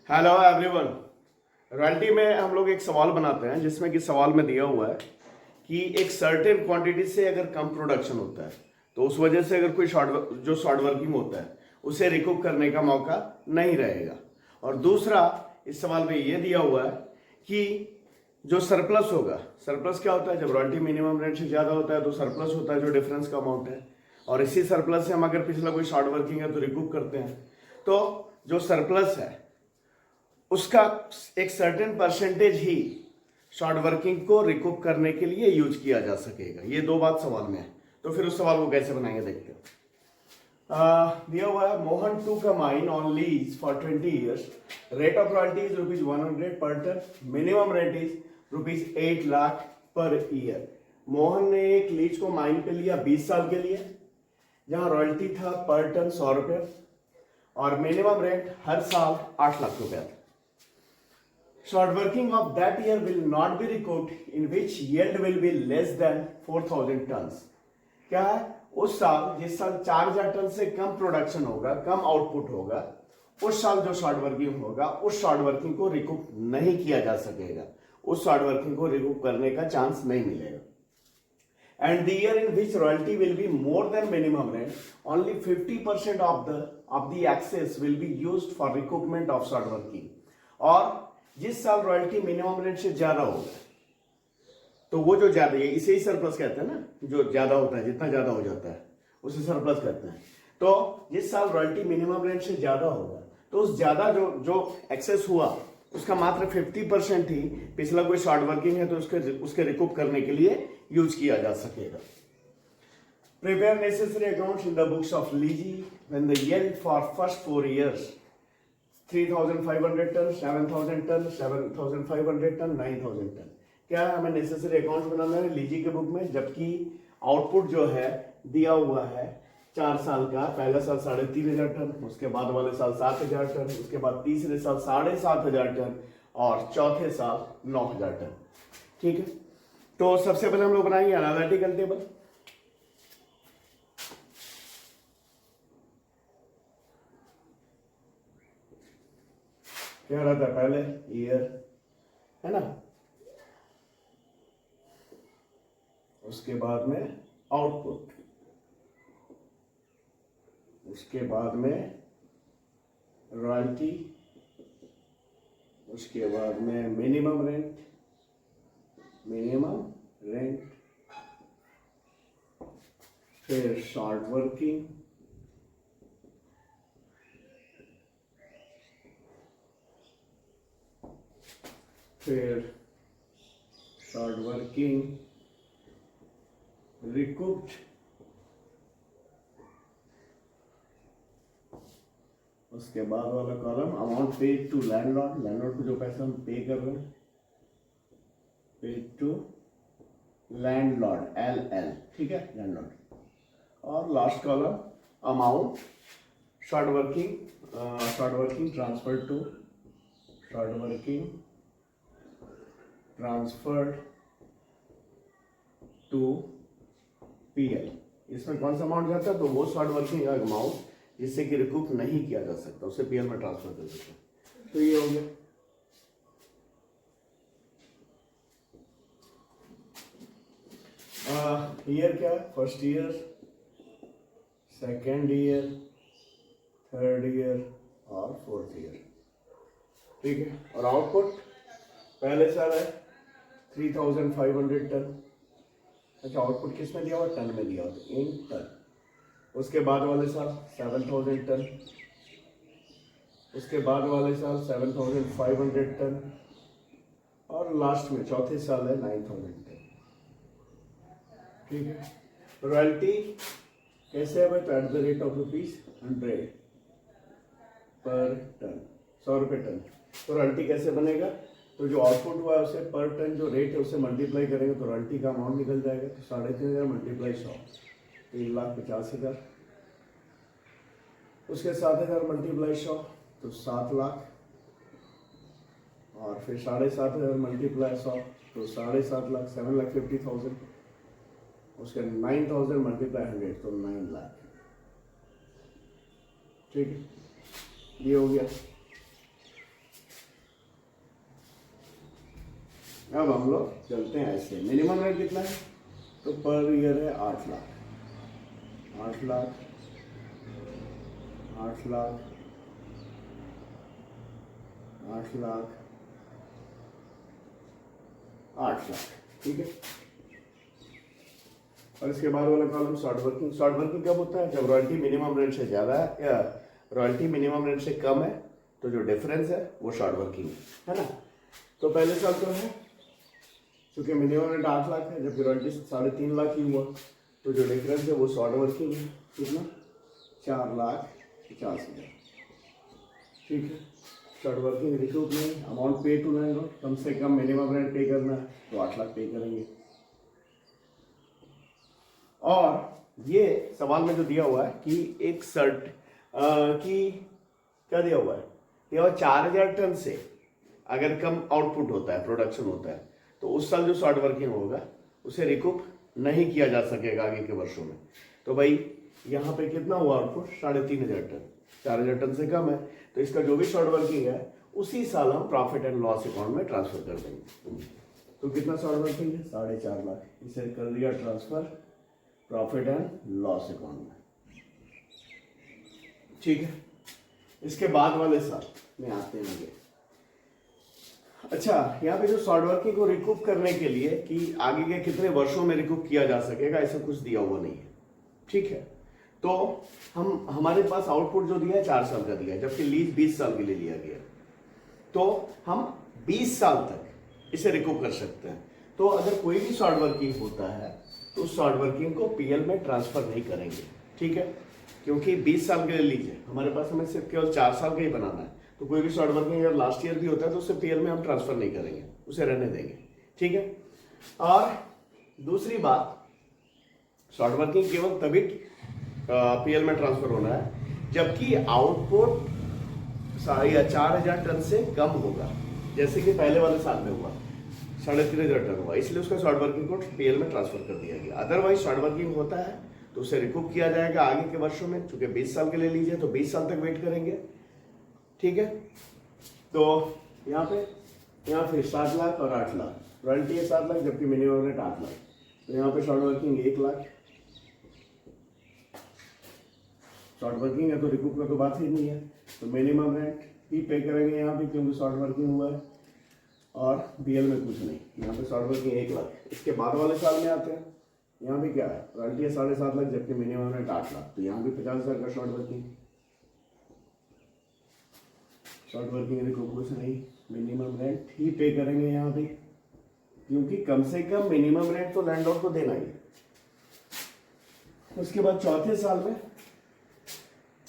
Hello everyone. Royalty में हम लोग एक सवाल बनाते हैं जिसमें कि सवाल में दिया हुआ है कि एक सर्टेन क्वांटिटी से अगर कम प्रोडक्शन होता है तो उस वजह से अगर कोई शॉर्ट वर्किंग होता है उसे रिकूप करने का मौका नहीं रहेगा। और दूसरा इस सवाल में ये दिया हुआ है कि जो सरप्लस होगा, सरप्लस क्या होता है, जब रॉयल्टी मिनिमम रेंट से ज़्यादा होता है तो सरप्लस होता है जो डिफरेंस का अमाउंट है, और इसी सरप्लस से हम अगर पिछला कोई शॉर्ट वर्किंग है तो रिकूप करते हैं। तो जो सरप्लस है उसका एक सर्टेन परसेंटेज ही शॉर्ट वर्किंग को रिकूप करने के लिए यूज किया जा सकेगा। ये दो बात सवाल में है, तो फिर उस सवाल को कैसे बनाएंगे देखते हैं। दिया हुआ है मोहन टू का mine on lease for 20 years, rate of royalty is ₹100 per ton, minimum rent is ₹8 lakh per year. Mohan ने एक लीज को माइन पे लिया 20 साल के लिए, जहां रॉयल्टी था पर टन 100 रुपये और मिनिमम रेंट हर साल 8 लाख रुपया था। Short working of that year will not be recouped, in which yield will be less than 4,000 tons. क्या है, उस साल जिस साल 4,000 टन से कम प्रोडक्शन होगा, कम आउटपुट होगा, उस साल जो शॉर्ट वर्किंग होगा उस शॉर्ट वर्किंग को रिकूप नहीं किया जा सकेगा, उस शॉर्ट वर्किंग को रिकूप करने का चांस नहीं मिलेगा। And the year in which royalty will be more than minimum rent, only 50% of the excess will be used for recoupment of short working. और जिस साल रॉयल्टी मिनिमम रेंट से ज्यादा होगा तो वो जो ज्यादा है इसे ही सरप्लस कहते हैं ना, जो ज्यादा होता है, जितना ज्यादा हो जाता है उसे सरप्लस कहते हैं। तो जिस साल रॉयल्टी मिनिमम रेंट से ज्यादा होगा तो उस ज्यादा जो एक्सेस हुआ उसका मात्र 50% ही पिछला कोई शॉर्ट वर्किंग है तो उसके रिकूप करने के लिए यूज किया जा सकेगा। Prepare necessary accounts in the books of lessee when the yield for first 4 years 3,500 ton, 7,000 ton, 7,500 ton, 9,000 ton. क्या है, हमें नेसेसरी अकाउंट्स बनाना है लीजी के बुक में, जबकि आउटपुट जो है दिया हुआ है 4 साल का। पहला साल 3,500 टन, उसके बाद वाले साल 7,000 टन, उसके बाद तीसरे साल 7,500 टन और चौथे साल 9,000 टन। ठीक है, तो सबसे पहले हम लोग बनाएंगे एनालिटिकल टेबल। क्या रहता है, पहले ईयर है ना, उसके बाद में आउटपुट, उसके बाद में रॉयल्टी, उसके बाद में मिनिमम रेंट, फिर शॉर्ट वर्किंग, रिकूप्ड, उसके बाद वाला column amount paid to landlord, landlord को जो पैसा हम पे कर रहे हैं, पेड टू लैंडलॉर्ड, LL, ठीक है, लैंडलॉर्ड। और last column amount short working transferred to PL। इसमें कौन सा अमाउंट जाता है, तो वो शॉर्ट वर्किंग का अमाउंट जिससे कि रिकूप नहीं किया जा सकता उसे PL में ट्रांसफर कर सकते हैं। तो ये हो गया। ईयर क्या है, first year, second year, third year और फोर्थ ईयर। ठीक है, और आउटपुट पहले साल है 3,500 टन। अच्छा, आउटपुट किस में दिया हुआ, टन में दिया हुआ, इन टन। उसके बाद वाले साल 7,000 टन, उसके बाद वाले साल 7,500 टन और लास्ट में चौथे साल है 9,000 टन। ठीक है, रॉयल्टी कैसे है भाई, तो at the rate of ₹100 per ton, 100 रुपये टन। तो रॉयल्टी कैसे बनेगा, तो जो आउटपुट हुआ है उसे पर टन जो रेट है उसे मल्टीप्लाई करेंगे तो रॉयल्टी का अमाउंट निकल जाएगा। तो 3,500 मल्टीप्लाई 100, 3,50,000। उसके 7,000 मल्टीप्लाई 100 तो 7 लाख, और फिर 7,500 मल्टीप्लाई 100 तो 7.5 लाख, 7,50,000। उसके 9,000 मल्टीप्लाई 100 तो 9 लाख। ठीक है, ये हो गया। अब हम लोग चलते हैं ऐसे। मिनिमम रेट कितना है? तो पर ईयर है 8 लाख, 8 लाख, 8 लाख, 8 लाख, 8 लाख, ठीक है। और इसके बाद वाला column short working. Short working कब होता है? जब रॉयल्टी मिनिमम रेट से ज़्यादा है या रॉयल्टी मिनिमम रेट से कम है, तो जो डिफरेंस है वो शॉर्ट वर्किंग है ना। तो पहले साल तो है, क्योंकि मिनिमम रेट 8 लाख है, जबकि रॉयल्टी 3.5 लाख ही हुआ, तो जो डिफरेंस है वो शॉर्ट वर्किंग है। कितना? 4,50,000, ठीक है। शॉर्ट वर्किंग रिकूप नहीं, अमाउंट पे टू लैंडलॉर्ड, कम से कम मिनिमम रेंट पे करना है तो 8 लाख पे करेंगे। और ये सवाल में जो दिया हुआ है कि एक सर्ट कि क्या दिया हुआ है? दिया हुआ 4,000 टन से अगर कम आउटपुट होता है, प्रोडक्शन होता है, तो उस साल जो शॉर्ट वर्किंग होगा उसे रिकूप नहीं किया जा सकेगा आगे के वर्षों में। तो भाई यहाँ पे कितना हुआ आउटपुट? 3,500 टन, 4,000 टन से कम है, तो इसका जो भी शॉर्ट वर्किंग है उसी साल हम प्रॉफिट एंड लॉस अकाउंट में ट्रांसफर कर देंगे। तो कितना शॉर्ट वर्किंग है? 4.5 लाख, इसे कर दिया transfer profit and loss account में, ठीक है। इसके बाद वाले साल में आते हैं। अच्छा, यहाँ पे जो शॉर्ट वर्किंग को रिकूप करने के लिए कि आगे के कितने वर्षों में रिकूप किया जा सकेगा, ऐसा कुछ दिया हुआ नहीं है, ठीक है। तो हमारे पास आउटपुट जो दिया है 4 साल का दिया है, जबकि लीज 20 साल के लिए लिया गया, तो हम 20 साल तक इसे रिकूप कर सकते हैं। तो अगर कोई भी शॉर्ट वर्किंग होता है तो उस शॉर्ट वर्किंग को पीएल में ट्रांसफर नहीं करेंगे, ठीक है, क्योंकि 20 साल के लिए लीजिए, हमारे पास हमें सिर्फ केवल 4 साल का ही बनाना है। तो कोई भी शॉर्ट वर्किंग अगर लास्ट ईयर भी होता है तो उसे पीएल में हम ट्रांसफर नहीं करेंगे, उसे रहने देंगे, ठीक है। और दूसरी बात, शॉर्ट वर्किंग केवल तभी पीएल में ट्रांसफर होना है जबकि आउटपुट 4,000 टन से कम होगा, जैसे कि पहले वाले साल में हुआ 3,500 टन हुआ, इसलिए उसका शॉर्ट वर्किंग को पीएल में ट्रांसफर कर दिया गया। अदरवाइज शॉर्ट वर्किंग होता है तो उसे रिकूप किया जाएगा आगे के वर्षों में, चूंकि 20 साल के लिए लीजिए तो 20 साल तक वेट करेंगे, ठीक है। तो यहाँ फिर 7 लाख और 8 लाख, रॉयल्टी है 7 लाख जबकि मिनिमम रेट 8 लाख, तो यहाँ पे short working 1 lakh, short working है तो रिकूप का तो बात ही नहीं है, तो मिनिमम रेंट ही पे करेंगे यहाँ भी क्योंकि शॉर्ट वर्किंग हुआ है, और बीएल में कुछ नहीं, यहाँ पे शॉर्ट वर्किंग 1 लाख। इसके बाद वाले साल में आते हैं, यहाँ भी क्या है, रॉयल्टी है 7.5 लाख जबकि मिनिमम रेंट 8 लाख, तो यहाँ भी 50,000 का शॉर्ट वर्किंग रिकूप कुछ नहीं, मिनिमम रेंट ही पे करेंगे यहाँ भी, क्योंकि कम से कम मिनिमम रेंट तो लैंडलॉर्ड को देना ही है। उसके बाद चौथे साल में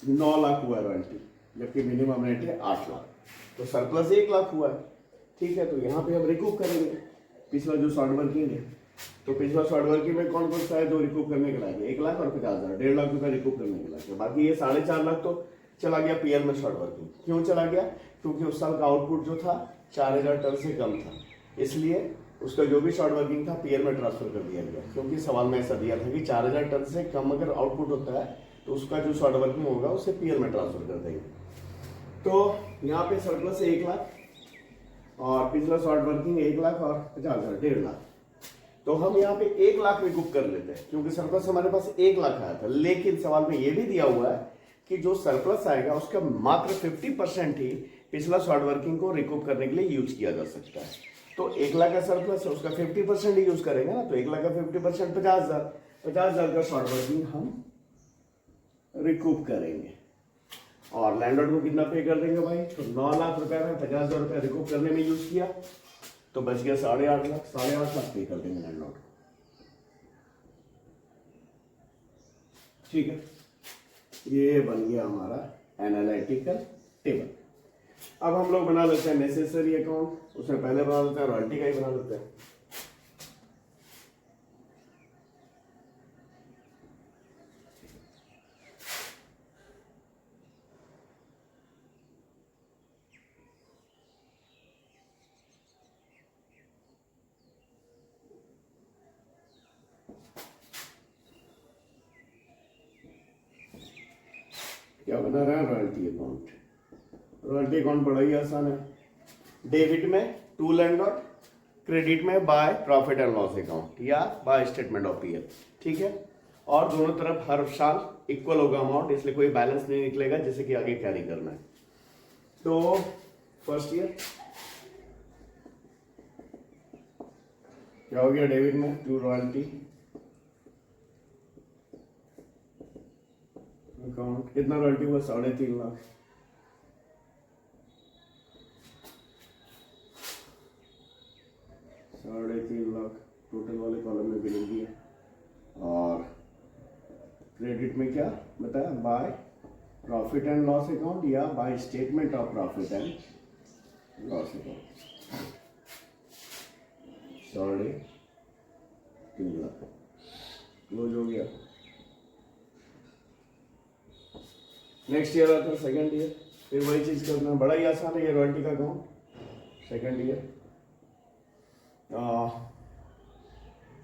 9 लाख हुआ है रॉयल्टी, जबकि मिनिमम रेट है 8 लाख, तो सरप्लस 1 लाख हुआ है, ठीक है। तो यहाँ पे हम रिकूप करेंगे पिछला जो शॉर्ट वर्किंग है, तो पिछला शॉर्ट वर्किंग में कौन कौन सा है जो रिकूप करने के लायक? 1 लाख और 50,000, 1.5 लाख रुपया रिकूप करने के लायक है। बाकी ये 4.5 लाख तो चला गया पीएल में शॉर्ट वर्किंग। क्यों चला गया? क्योंकि उस साल का आउटपुट जो था 4,000 टन से कम था, इसलिए उसका जो भी शॉर्ट वर्किंग था पीएल में ट्रांसफर कर दिया गया, क्योंकि सवाल में ऐसा दिया था कि 4,000 टन से कम अगर आउटपुट होता है तो उसका जो शॉर्ट वर्किंग होगा उसे पीएल में ट्रांसफर कर देंगे। तो यहाँ पे सरप्लस 1 लाख और पिछला शॉर्ट वर्किंग 1 लाख और 50,000, 1.5 लाख, तो हम यहाँ पे 1 लाख रिकूप कर लेते हैं क्योंकि सरप्लस हमारे पास 1 लाख आया था। लेकिन सवाल में ये भी दिया हुआ है कि जो सरप्लस आएगा उसका मात्र 50% ही पिछला शॉर्ट वर्किंग को रिकूप करने के लिए यूज किया जा सकता है। तो 1 लाख का सरप्लस है, उसका 50% ही यूज करेंगे ना, तो 1 लाख का 50% 50,000, 50,000 का शॉर्ट वर्किंग हम रिकूप करेंगे। और लैंडलॉर्ड को कितना पे कर देंगे भाई? तो 9 लाख रुपए में 50,000 रुपया रिकूप करने में यूज किया, तो बच गया 8.5 लाख, 8.5 लाख पे कर देंगे लैंडलॉर्ड, ठीक है। ये बन गया हमारा एनालिटिकल टेबल। अब हम लोग बना लेते हैं नेसेसरी अकाउंट, उसमें पहले बना लेते हैं रॉयल्टी का ही बना लेते हैं। क्या बना रहा है? Royalty account. रॉयल्टी अकाउंट बड़ा ही आसान है। डेबिट में टू लैंडलॉर्ड, क्रेडिट में bye profit and loss account या बाय स्टेटमेंट ऑफ पीएल, ठीक है। और दोनों तरफ हर साल इक्वल होगा अमाउंट, इसलिए कोई बैलेंस नहीं निकलेगा जिसे कि आगे कैरी करना है। तो फर्स्ट ईयर क्या हो गया डेबिट में टू रॉयल्टी अकाउंट, कितना रॉयल्टी हुआ 3.5 लाख। टोटल वाले कॉलम में भी लिख दिया। और क्रेडिट में क्या बताया, by profit and loss account या by statement of profit and loss account, 3.5 lakh close हो गया। नेक्स्ट ईयर आता है सेकेंड ईयर, फिर वही चीज करना, बड़ा ही आसान है ये रॉयल्टी का अकाउंट। सेकेंड ईयर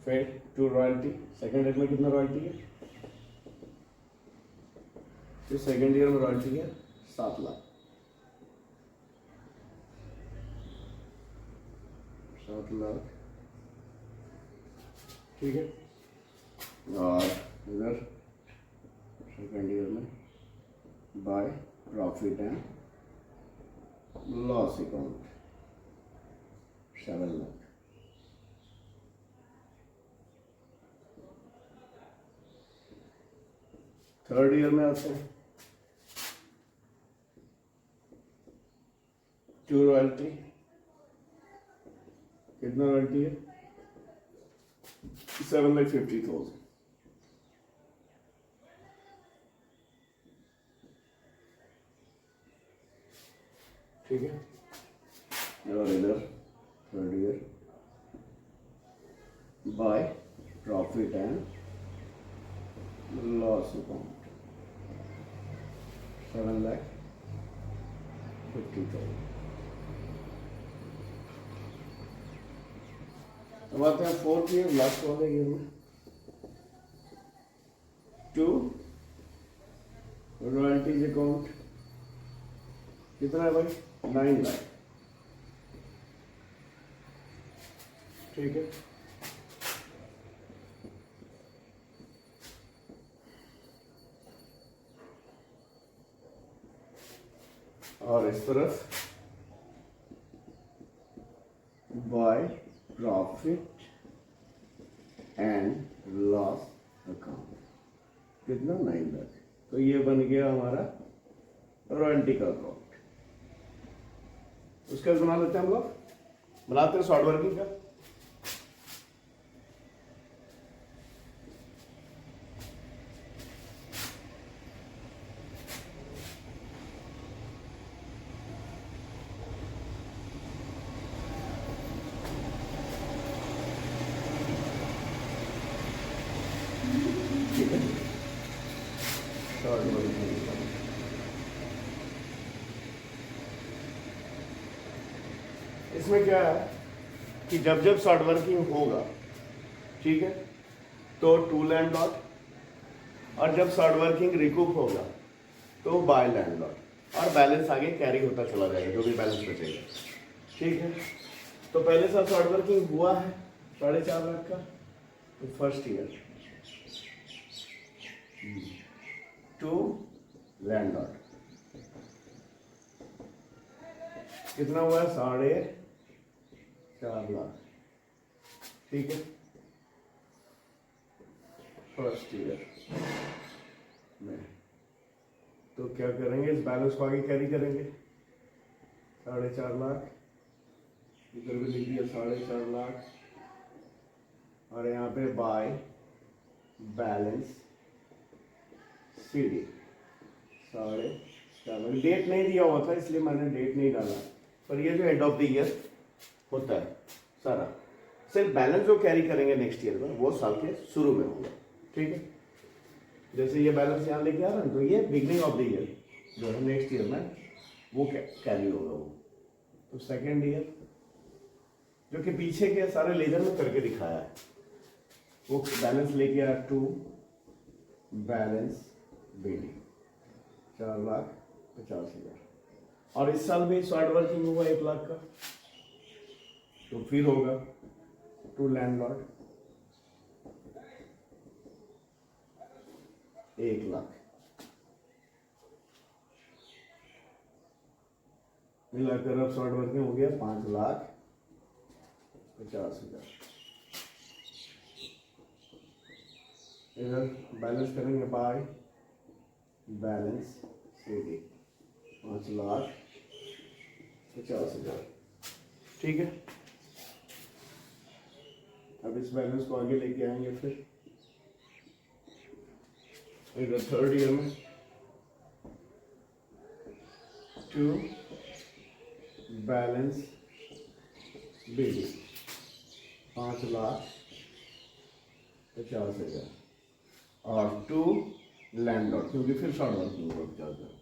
फिर टू रॉयल्टी, सेकेंड ईयर में कितना रॉयल्टी है, फिर सेकेंड ईयर में रॉयल्टी है 7 लाख, 7 लाख, ठीक है। और इधर सेकेंड ईयर में bye profit and loss account 7 lakh. Third year में आते हैं टू रॉयल्टी, कितना रॉयल्टी है 7,50,000, ठीक है। और इधर third year by profit and loss account 7,50,000। अब आते हैं फोर्थ ईयर, लास्ट वाले ईयर में टू रॉयल्टीज अकाउंट, कितना है भाई 9 लाख, ठीक है। और इस तरफ bye profit and loss account, कितना 9 लाख। तो ये बन गया हमारा रॉयल्टी का अकाउंट। उसका बना लेते हैं हम लोग, बनाते हैं शॉर्ट वर्किंग का। ठीक है, शॉर्ट वर्किंग इसमें क्या है कि जब जब शॉर्ट वर्किंग होगा, ठीक है, तो टू लैंडलॉर्ड, और जब शॉर्ट वर्किंग रिकूप होगा तो बाय लैंडलॉर्ड, और बैलेंस आगे कैरी होता चला जाएगा जो भी बैलेंस बचेगा, ठीक है। तो पहले साल शॉर्ट वर्किंग हुआ है 4.5 लाख का, तो फर्स्ट ईयर टू लैंडलॉर्ड कितना हुआ है 4.5 लाख, ठीक है। फर्स्ट ईयर में तो क्या करेंगे, इस बैलेंस को आगे कैरी करेंगे 4.5 लाख, इधर भी लिख दिया 4.5 लाख, और यहाँ पे by balance CD 4.5 lakh. Date नहीं दिया हुआ था इसलिए मैंने डेट नहीं डाला, पर ये जो एंड ऑफ द ईयर होता है सारा, सिर्फ बैलेंस जो कैरी करेंगे नेक्स्ट ईयर में वो साल के शुरू में होगा, ठीक है। जैसे ये बैलेंस यहाँ लेके आ रहा है तो ये बिगनिंग ऑफ द ईयर जो है नेक्स्ट ईयर में वो कैरी होगा वो। तो सेकेंड ईयर जो कि पीछे के सारे लेजर में करके दिखाया है, वो बैलेंस लेके आया टू बैलेंस BD 4,50,000, और इस साल भी शॉर्ट वर्किंग हुआ 1 लाख का, तो फिर होगा टू लैंडलॉर्ड 1,00,000 मिलाकर अब शॉर्ट वर्किंग हो गया 5,50,000। इधर बैलेंस करेंगे बाय बैलेंस CD 5,50,000। ठीक है, अब इस बैलेंस को आगे लेके आएंगे फिर इधर थर्ड ईयर में टू बैलेंस BD 5,50,000 और टू लैंडलॉर्ड, क्योंकि फिर शॉर्ट वर्किंग होगा 50,000।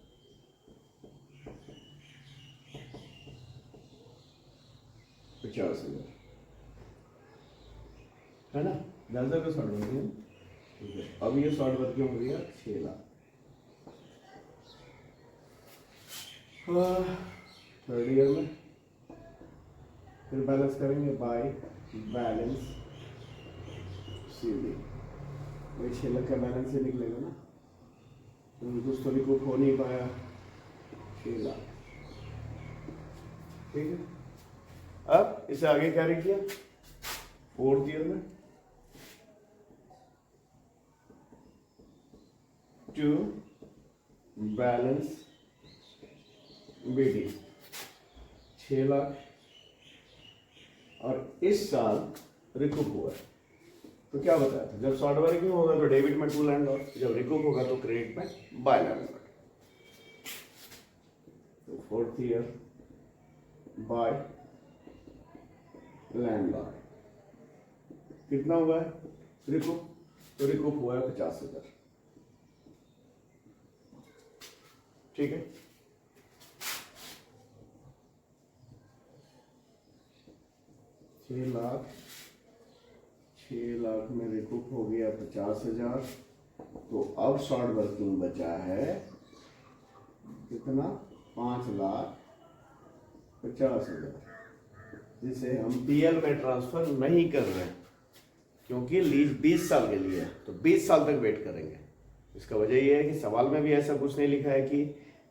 है ना, 10,000 का शॉर्ट वर्किंग। ठीक है, अब ये शॉर्ट वर्किंग हो गया 6,00,000। थर्ड ईयर में फिर बैलेंस करेंगे बाय बैलेंस CD। वही 6,00,000 का बैलेंस से निकलेगा ना, कुछ तो रिकूप हो नहीं पाया 6,00,000। ठीक है, अब इसे आगे कैरी किया फोर्थ ईयर में टू बैलेंस BD 6,00,000 और इस साल रिकूप हुआ है। तो क्या बताया था, जब शॉर्ट वर्किंग होगा तो डेबिट में टू लैंडलॉर्ड, जब रिकूप होगा तो क्रेडिट में बाय लैंडलॉर्ड। तो फोर्थ ईयर बाय लैंडलॉर्ड कितना हुआ है रिकूप, तो रिकूप हुआ है 50,000। ठीक है, छह लाख में रिकूप हो गया 50,000। तो अब शॉर्ट वर्किंग बचा है कितना, 5,50,000, जिसे हम PL में ट्रांसफर नहीं कर रहे हैं क्योंकि लीज 20 साल के लिए है, तो 20 साल तक वेट करेंगे। इसका वजह यह है कि सवाल में भी ऐसा कुछ नहीं लिखा है कि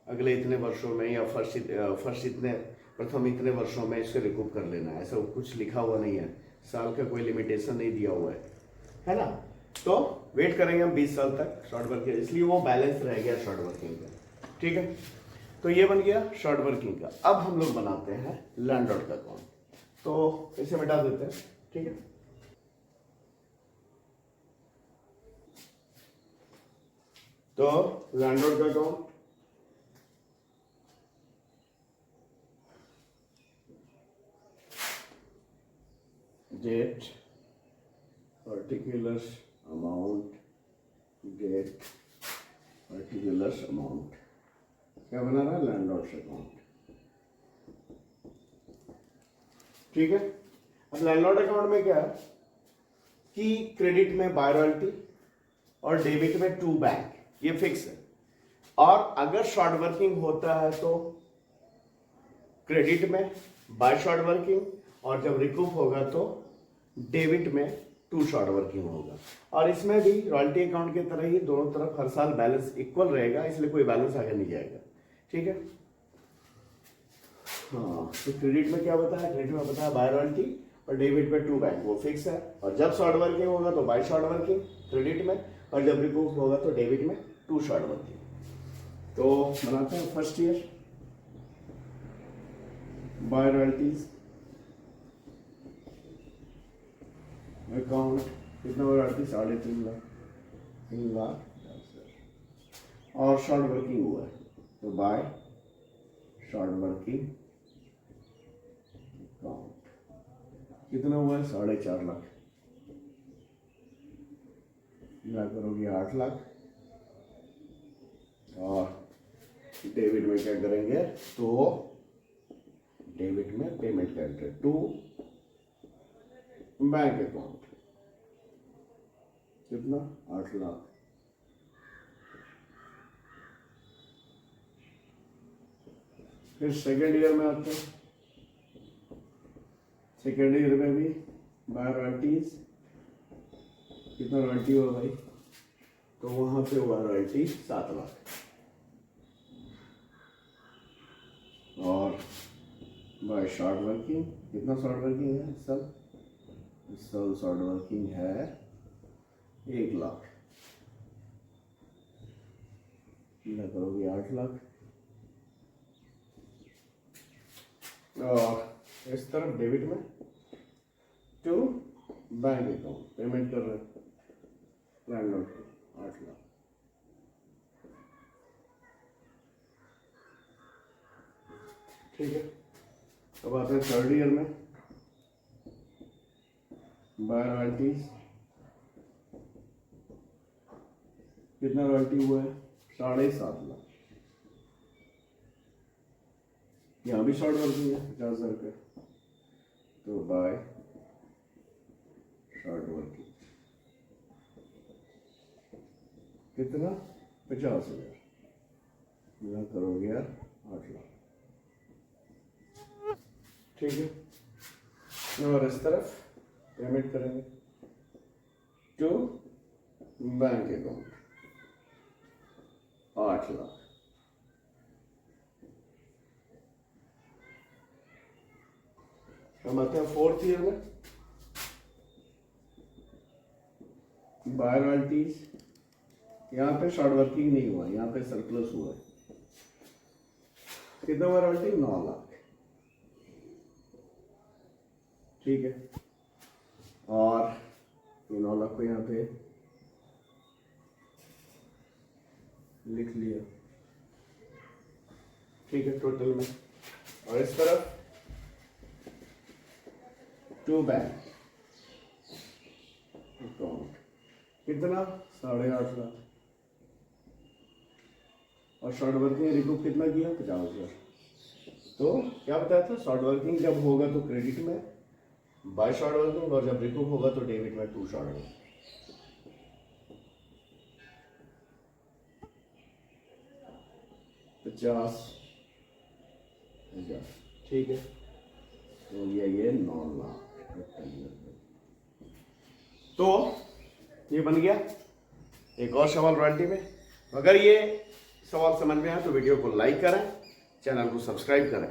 अगले इतने वर्षों में या प्रथम इतने वर्षों में इसको रिकूप कर लेना है, ऐसा कुछ लिखा हुआ नहीं है। साल का कोई लिमिटेशन नहीं दिया हुआ है ना। तो वेट करेंगे हम 20 साल तक शॉर्ट वर्किंग, इसलिए वो बैलेंस रह गया शॉर्ट वर्किंग का। ठीक है, तो ये बन गया शॉर्ट वर्किंग का। अब हम लोग बनाते हैं लैंडलॉर्ड का अकाउंट, तो इसे मिटा देते हैं। ठीक है, तो लैंडलॉर्ड का account date particular amount, date particular amount, क्या बना रहा है, लैंडलॉर्ड अकाउंट। ठीक है, अब लैंडलॉर्ड अकाउंट में क्या है कि क्रेडिट में बाय रॉयल्टी और डेबिट में टू बैंक, ये फिक्स है। और अगर शॉर्ट वर्किंग होता है तो क्रेडिट में बाय शॉर्ट वर्किंग, और जब रिकूप होगा तो डेबिट में टू शॉर्ट वर्किंग होगा। और इसमें भी रॉयल्टी अकाउंट की तरह ही दोनों तरफ हर साल बैलेंस इक्वल रहेगा, इसलिए कोई बैलेंस आगे नहीं जाएगा। ठीक है, हाँ, तो क्रेडिट में क्या बताया, क्रेडिट में बताया बाय रॉयल्टी और डेबिट में टू बैंक, वो फिक्स है। और जब शॉर्ट वर्किंग होगा तो बाय शॉर्ट वर्किंग क्रेडिट में, और जब रिकूप होगा तो डेबिट में टू शॉर्ट वर्किंग। तो बनाते हैं first year by royalties account, कितना हो रहा है, 3.5 लाख, 3,00,000। और शॉर्ट वर्किंग हुआ है तो बाय शॉर्ट वर्किंग अकाउंट कितना हुआ है, 4.5 लाख, क्या करोगे 8 लाख। और डेबिट में क्या करेंगे, तो डेबिट में payment character to bank account, कितना 8 लाख। फिर सेकेंड ईयर में आते हैं, सेकेंड ईयर में भी बाय रॉयल्टीज कितना रॉयल्टी हुआ भाई, तो वहां पे हुआ रॉयल्टी 7 लाख। और बाय शॉर्ट वर्किंग कितना शॉर्ट वर्किंग है इस साल शॉर्ट वर्किंग है 1 लाख, ना करोगे 8 लाख। और इस तरफ डेबिट में टू बैंक अकाउंट पेमेंट कर रहे हैं लैंडलॉर्ड को 8 लाख। ठीक है, अब आते हैं थर्ड ईयर में बाय रॉयल्टीज कितना रॉयल्टी हुआ है 7.5 लाख। यहाँ भी शॉर्ट वर्किंग है 50,000 रुपये, तो बाय शॉर्ट वर्किंग कितना 50,000, यहाँ करोगे यार 8 लाख। ठीक है, और इस तरफ पेमेंट करेंगे टू बैंक अकाउंट 8 लाख। हम आते हैं फोर्थ ईयर में बाय रॉयल्टीज, यहाँ पे शॉर्ट वर्किंग नहीं हुआ, यहाँ पे सरप्लस हुआ है। कितना हुआ रॉयल्टी 9 लाख। ठीक है, और 9 लाख को यहाँ पे लिख लिया। ठीक है, टोटल में। और इस तरफ टू बैंक अकाउंट कितना 8.5 लाख। और शॉर्ट वर्किंग रिकूप कितना किया 50,000। तो क्या बताया था, शॉर्ट वर्किंग जब होगा तो क्रेडिट में बाय शॉर्ट वर्किंग, और जब रिकूप होगा तो डेबिट में टू शॉर्ट वर्किंग। $50,000। ठीक है, तो ये 9 लाख। तो ये बन गया एक और सवाल रॉयल्टी में। अगर ये सवाल समझ में आए तो वीडियो को लाइक करें, चैनल को सब्सक्राइब करें।